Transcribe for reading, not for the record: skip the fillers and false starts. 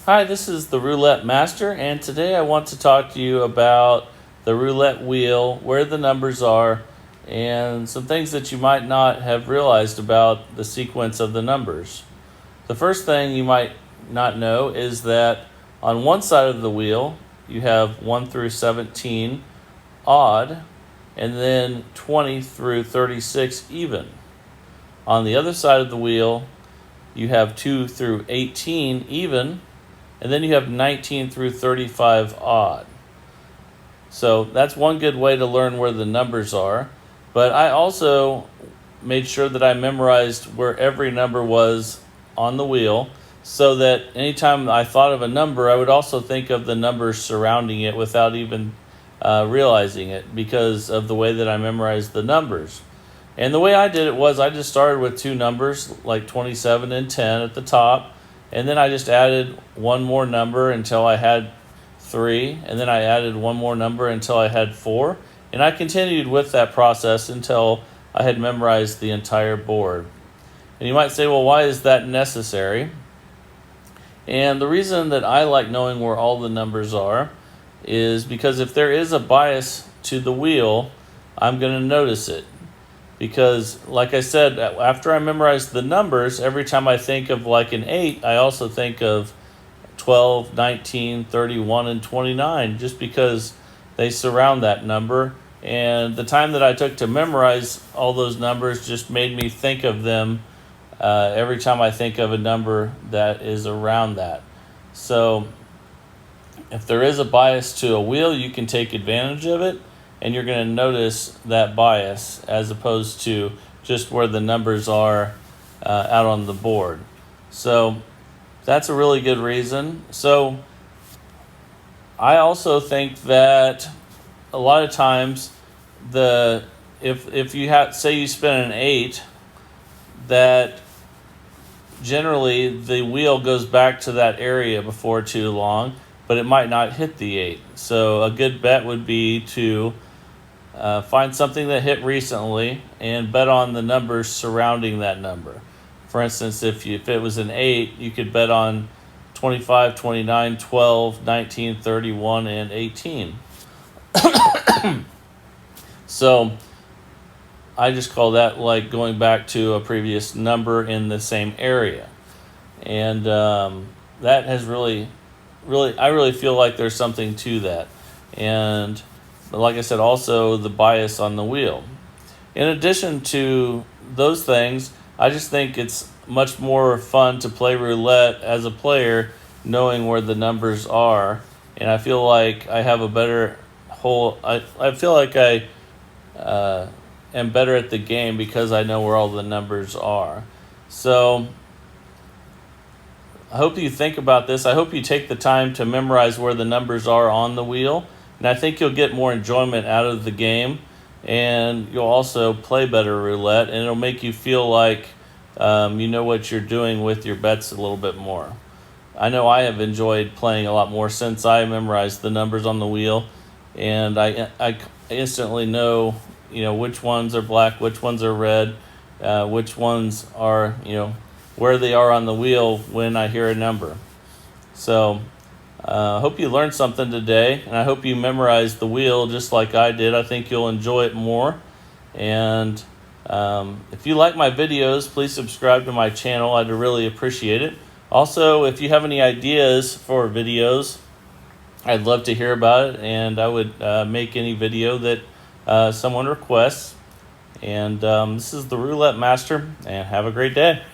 Hi, this is the Roulette Master, and today I want to talk to you about the roulette wheel, where the numbers are, and some things that you might not have realized about the sequence of the numbers. The first thing you might not know is that on one side of the wheel, you have 1 through 17 odd, and then 20 through 36 even. On the other side of the wheel, you have 2 through 18 even, and then you have 19 through 35 odd. So that's one good way to learn where the numbers are. But I also made sure that I memorized where every number was on the wheel, so that anytime I thought of a number, I would also think of the numbers surrounding it without even realizing it, because of the way that I memorized the numbers. And the way I did it was I just started with two numbers, like 27 and 10 at the top, and then I just added one more number until I had 3, and then I added one more number until I had 4, and I continued with that process until I had memorized the entire board. And you might say, well, why is that necessary? And the reason that I like knowing where all the numbers are is because if there is a bias to the wheel, I'm going to notice it. Because, like I said, after I memorize the numbers, every time I think of like an 8, I also think of 12, 19, 31, and 29, just because they surround that number. And the time that I took to memorize all those numbers just made me think of them every time I think of a number that is around that. So if there is a bias to a wheel, you can take advantage of it, and you're going to notice that bias as opposed to just where the numbers are out on the board. So that's a really good reason. So I also think that a lot of times if you have, say you spin an 8, that generally the wheel goes back to that area before too long, but it might not hit the 8. So a good bet would be to find something that hit recently and bet on the numbers surrounding that number. For instance, if it was an 8, you could bet on 25, 29, 12, 19, 31, and 18. So I just call that like going back to a previous number in the same area. And that has really, I really feel like there's something to that. And but like I said, also the bias on the wheel. In addition to those things, I just think it's much more fun to play roulette as a player, knowing where the numbers are. And I feel like I have a better I feel like I am better at the game because I know where all the numbers are. So I hope you think about this. I hope you take the time to memorize where the numbers are on the wheel. And I think you'll get more enjoyment out of the game, and you'll also play better roulette, and it'll make you feel like you know what you're doing with your bets a little bit more. I know I have enjoyed playing a lot more since I memorized the numbers on the wheel, and I instantly know which ones are black, which ones are red, which ones are where they are on the wheel when I hear a number. So I hope you learned something today, and I hope you memorized the wheel just like I did. I think you'll enjoy it more. And if you like my videos, please subscribe to my channel. I'd really appreciate it. Also, if you have any ideas for videos, I'd love to hear about it, and I would make any video that someone requests. And this is the Roulette Master, and have a great day.